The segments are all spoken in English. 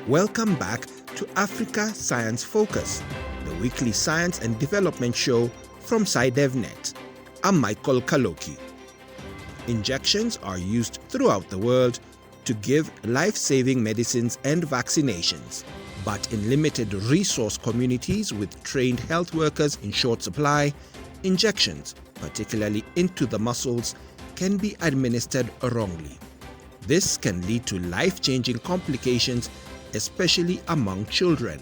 Welcome back to Africa Science Focus, the weekly science and development show from SciDevNet. I'm Michael Kaloki. Injections are used throughout the world to give life-saving medicines and vaccinations. But in limited resource communities with trained health workers in short supply, injections, particularly into the muscles, can be administered wrongly. This can lead to life-changing complications, especially among children.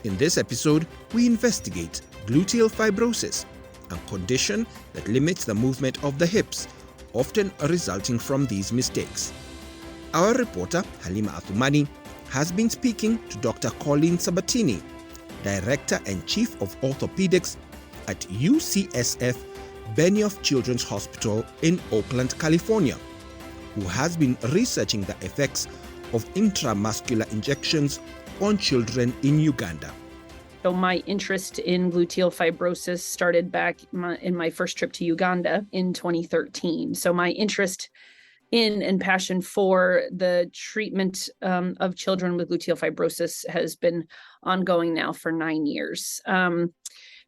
In this episode, we investigate gluteal fibrosis, a condition that limits the movement of the hips, often resulting from these mistakes. Our reporter, Halima Athumani, has been speaking to Dr. Colleen Sabatini, Director and Chief of Orthopedics at UCSF Benioff Children's Hospital in Oakland, California, who has been researching the effects of intramuscular injections on children in Uganda. So my interest in gluteal fibrosis started back in my first trip to Uganda in 2013. So my interest in and passion for the treatment of children with gluteal fibrosis has been ongoing now for 9 years.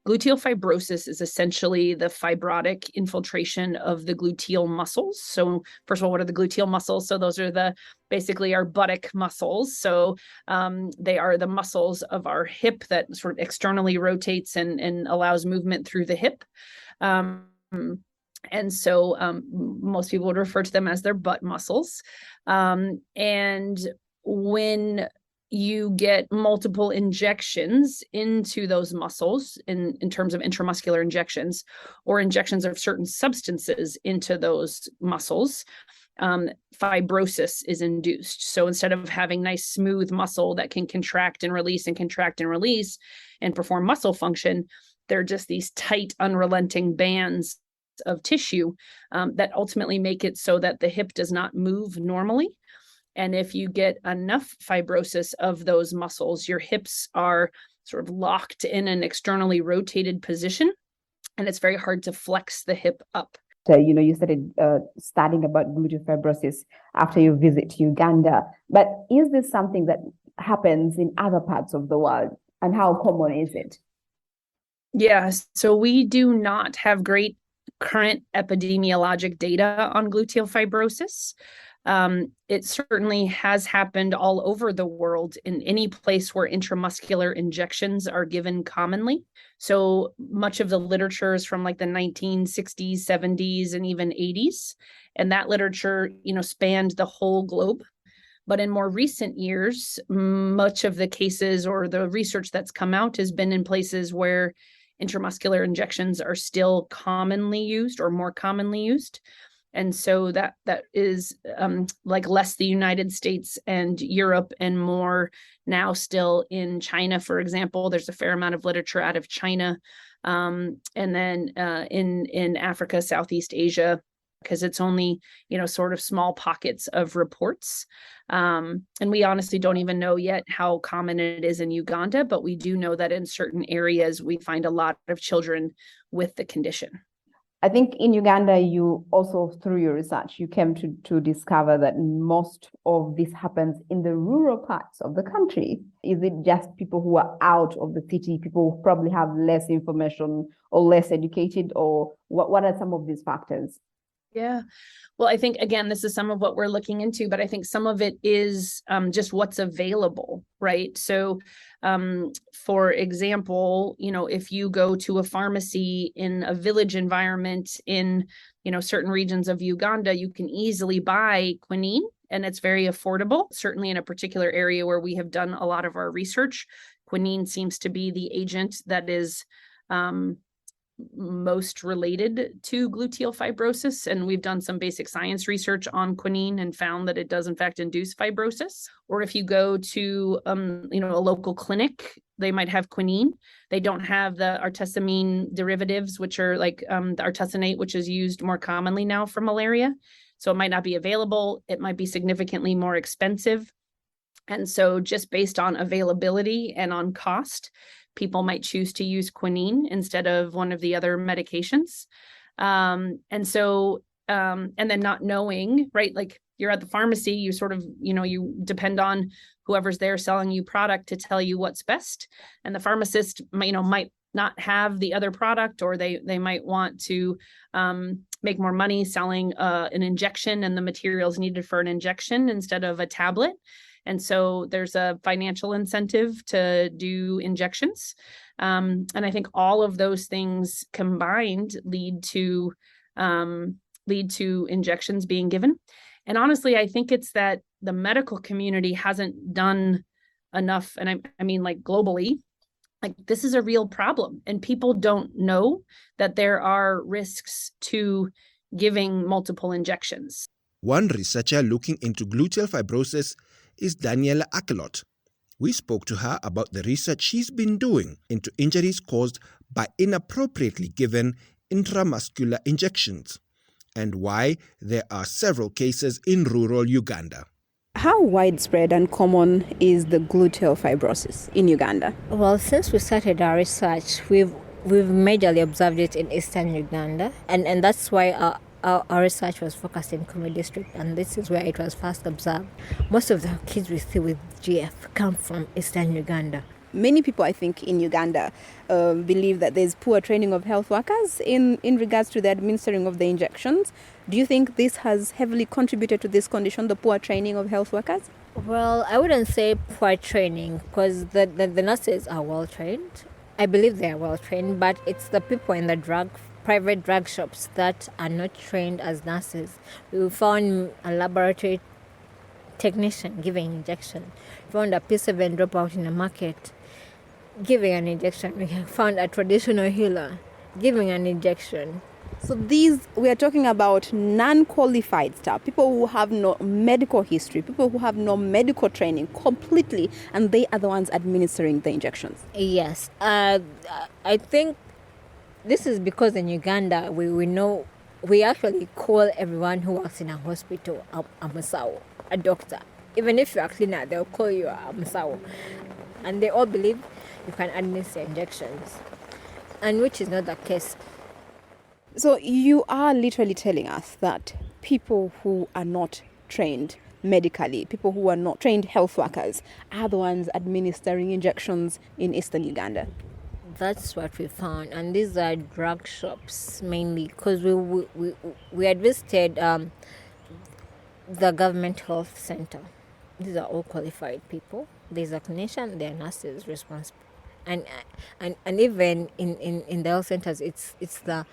Gluteal fibrosis is essentially the fibrotic infiltration of the gluteal muscles. So first of all, what are the gluteal muscles? So those are basically our buttock muscles. So they are the muscles of our hip that sort of externally rotates and allows movement through the hip. And so most people would refer to them as their butt muscles. And when you get multiple injections into those muscles in terms of intramuscular injections or injections of certain substances into those muscles, fibrosis is induced. So instead of having nice smooth muscle that can contract and release and contract and release and perform muscle function, they're just these tight, unrelenting bands of tissue that ultimately make it so that the hip does not move normally. And if you get enough fibrosis of those muscles, your hips are sort of locked in an externally rotated position, and it's very hard to flex the hip up. So, you started studying about gluteal fibrosis after your visit to Uganda. But is this something that happens in other parts of the world? And how common is it? Yes, so we do not have great current epidemiologic data on gluteal fibrosis. It certainly has happened all over the world in any place where intramuscular injections are given commonly. So much of the literature is from like the 1960s, 70s, and even 80s. And that literature, spanned the whole globe. But in more recent years, much of the cases or the research that's come out has been in places where intramuscular injections are still commonly used or more commonly used. And so that is like less the United States and Europe and more now still in China, for example. There's a fair amount of literature out of China. And then in Africa, Southeast Asia, because it's only, sort of small pockets of reports. And we honestly don't even know yet how common it is in Uganda, but we do know that in certain areas, we find a lot of children with the condition. I think in Uganda, you also, through your research, you came to discover that most of this happens in the rural parts of the country. Is it just people who are out of the city, people who probably have less information or less educated, or what are some of these factors? Yeah. Well, I think, again, this is some of what we're looking into, but I think some of it is just what's available, right? So, for example, if you go to a pharmacy in a village environment in, certain regions of Uganda, you can easily buy quinine and it's very affordable. Certainly in a particular area where we have done a lot of our research, quinine seems to be the agent that is most related to gluteal fibrosis. And we've done some basic science research on quinine and found that it does in fact induce fibrosis. Or if you go to, a local clinic, they might have quinine. They don't have the artesunate derivatives, which are like the artesunate, which is used more commonly now for malaria. So it might not be available. It might be significantly more expensive. And so just based on availability and on cost, people might choose to use quinine instead of one of the other medications. And so and then not knowing, right? Like you're at the pharmacy, you sort of, you depend on whoever's there selling you product to tell you what's best. And the pharmacist, might not have the other product, or they might want to make more money selling an injection and the materials needed for an injection instead of a tablet. And so there's a financial incentive to do injections. And I think all of those things combined lead to injections being given. And honestly, I think it's that the medical community hasn't done enough. And I mean, like globally, like this is a real problem, and people don't know that there are risks to giving multiple injections. One researcher looking into gluteal fibrosis is Daniela Akelot. We spoke to her about the research she's been doing into injuries caused by inappropriately given intramuscular injections, and why there are several cases in rural Uganda. How widespread and common is the gluteal fibrosis in Uganda? Well, since we started our research, we've majorly observed it in eastern Uganda, and that's why our research was focused in Kumi district, and this is where it was first observed. Most of the kids we see with GF come from eastern Uganda. Many people, I think, in Uganda believe that there's poor training of health workers in regards to the administering of the injections. Do you think this has heavily contributed to this condition, the poor training of health workers? Well, I wouldn't say poor training, because the nurses are well trained. I believe they are well trained, but it's the people in the private drug shops that are not trained as nurses. We found a laboratory technician giving injection. We found a P7 dropout in the market giving an injection. We found a traditional healer giving an injection. So we are talking about non-qualified staff, people who have no medical history, people who have no medical training completely, and they are the ones administering the injections. Yes. I think this is because in Uganda, we know, we actually call everyone who works in a hospital a Musawo, a doctor. Even if you're a cleaner, they'll call you a Musawo. And they all believe you can administer injections, and which is not the case. So you are literally telling us that people who are not trained medically, people who are not trained health workers, are the ones administering injections in eastern Uganda. That's what we found, and these are drug shops mainly, because we had visited the government health center. These are all qualified people. There's a clinician, there are nurses responsible, and even in the health centers, it's the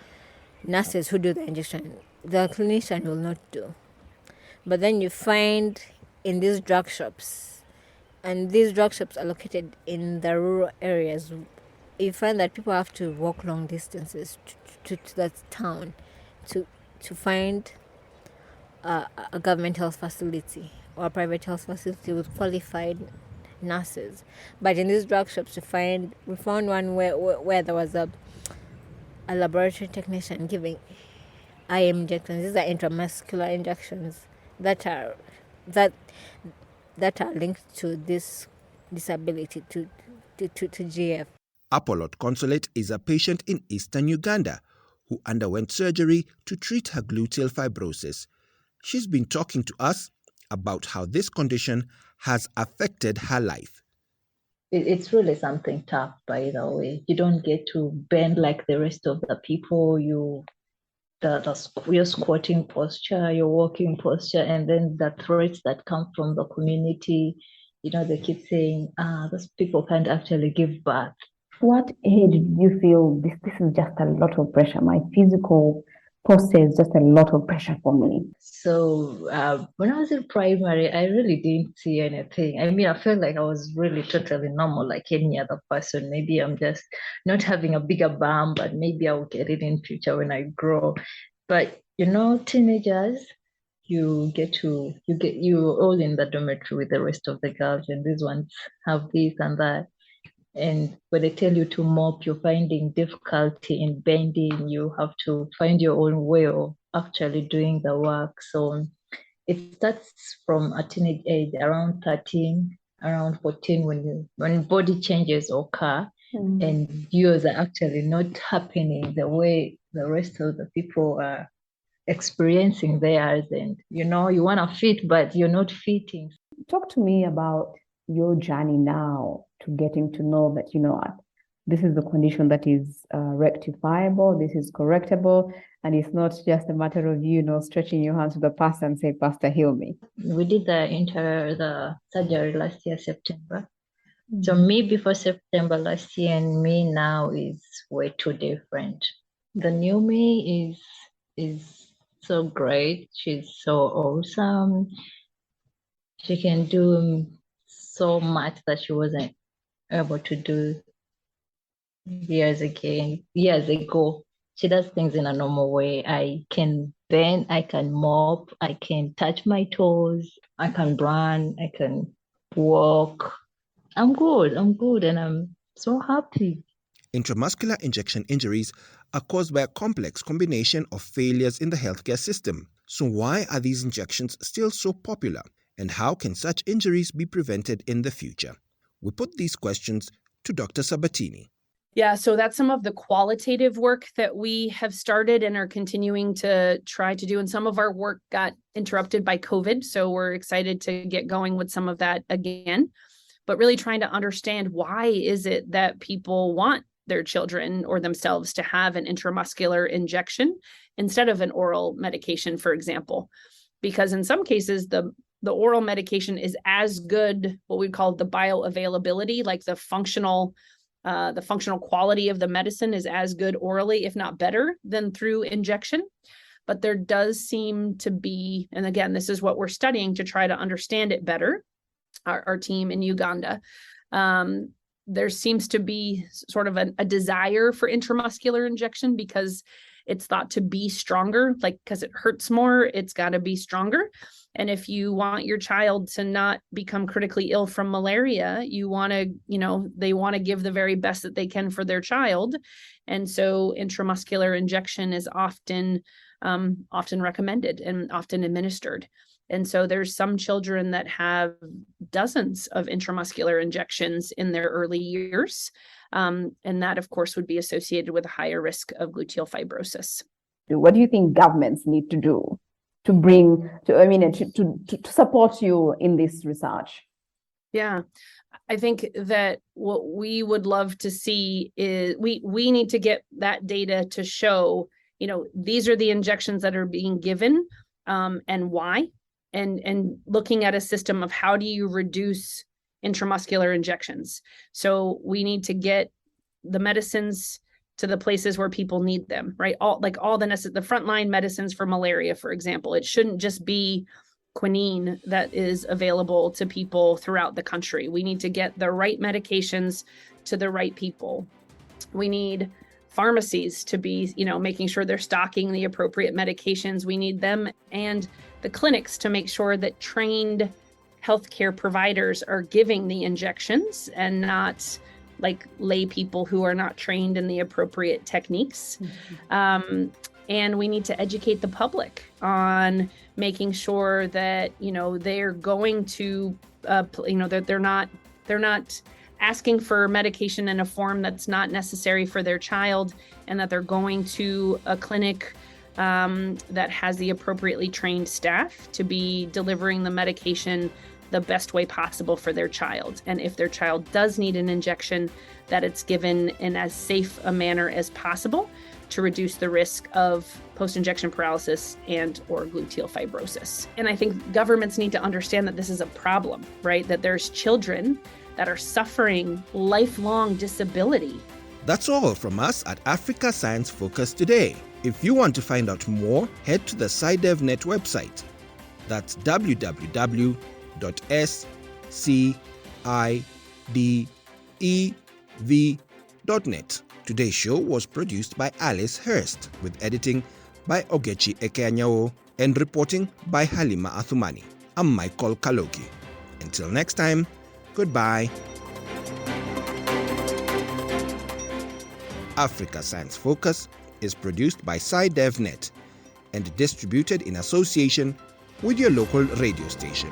nurses who do the injection. The clinician will not do. But then you find in these drug shops, and these drug shops are located in the rural areas, you find that people have to walk long distances to that town to find a government health facility or a private health facility with qualified nurses. But in these drug shops, we found one where there was a laboratory technician giving IM injections. These are intramuscular injections that are linked to this disability, to GF. Apollo Consulate is a patient in eastern Uganda who underwent surgery to treat her gluteal fibrosis. She's been talking to us about how this condition has affected her life. It's really something tough, by the way. You don't get to bend like the rest of the people. Your squatting posture, your walking posture, and then the threats that come from the community. They keep saying, those people can't actually give birth. What age did you feel this is just a lot of pressure? My physical posture is just a lot of pressure for me. So when I was in primary, I really didn't see anything. I mean, I felt like I was really totally normal, like any other person. Maybe I'm just not having a bigger bum, but maybe I'll get it in future when I grow. But teenagers, you're all in the dormitory with the rest of the girls, and these ones have this and that. And when they tell you to mop, you're finding difficulty in bending. You have to find your own way of actually doing the work. So it starts from a teenage age, around 13, around 14, when body changes occur, and yours are actually not happening the way the rest of the people are experiencing theirs, and you want to fit, but you're not fitting. Talk to me about your journey now to getting to know that, this is the condition that is rectifiable, this is correctable, and it's not just a matter of stretching your hands to the pastor and say, Pastor, heal me. We did the surgery last year, September. So me before September last year and me now is way too different. The new me is so great. She's so awesome. She can do so much that she wasn't able to do years ago. She does things in a normal way. I can bend, I can mop, I can touch my toes, I can run, I can walk. I'm good, and I'm so happy. Intramuscular injection injuries are caused by a complex combination of failures in the healthcare system. So why are these injections still so popular? And how can such injuries be prevented in the future? We put these questions to Dr. Sabatini. Yeah, so that's some of the qualitative work that we have started and are continuing to try to do. And some of our work got interrupted by COVID. So we're excited to get going with some of that again. But really trying to understand, why is it that people want their children or themselves to have an intramuscular injection instead of an oral medication, for example? Because in some cases, the oral medication is as good, what we call the bioavailability, like the functional quality of the medicine is as good orally, if not better, than through injection. But there does seem to be, and again, this is what we're studying to try to understand it better, our team in Uganda, there seems to be sort of a desire for intramuscular injection because it's thought to be stronger, like because it hurts more, it's got to be stronger. And if you want your child to not become critically ill from malaria, you want to, they want to give the very best that they can for their child. And so intramuscular injection is often recommended and often administered. And so there's some children that have dozens of intramuscular injections in their early years. And that, of course, would be associated with a higher risk of gluteal fibrosis. What do you think governments need to do to support you in this research? Yeah, I think that what we would love to see is we need to get that data to show, these are the injections that are being given and why. And looking at a system of how do you reduce intramuscular injections. So we need to get the medicines to the places where people need them, right? All the frontline medicines for malaria, for example. It shouldn't just be quinine that is available to people throughout the country. We need to get the right medications to the right people. We need pharmacies to be, making sure they're stocking the appropriate medications. We need them and the clinics to make sure that trained healthcare providers are giving the injections and not like lay people who are not trained in the appropriate techniques. Mm-hmm. And we need to educate the public on making sure that, they're going to, that they're not asking for medication in a form that's not necessary for their child, and that they're going to a clinic that has the appropriately trained staff to be delivering the medication the best way possible for their child. And if their child does need an injection, that it's given in as safe a manner as possible to reduce the risk of post-injection paralysis and or gluteal fibrosis. And I think governments need to understand that this is a problem, right? That there's children that are suffering lifelong disability. That's all from us at Africa Science Focus today. If you want to find out more, head to the SciDevNet website. That's www.scidev.net. Today's show was produced by Alice Hurst, with editing by Ogechi Ekeanyao and reporting by Halima Athumani. I'm Michael Kaloki. Until next time, goodbye. Africa Science Focus is produced by SciDevNet and distributed in association with your local radio station.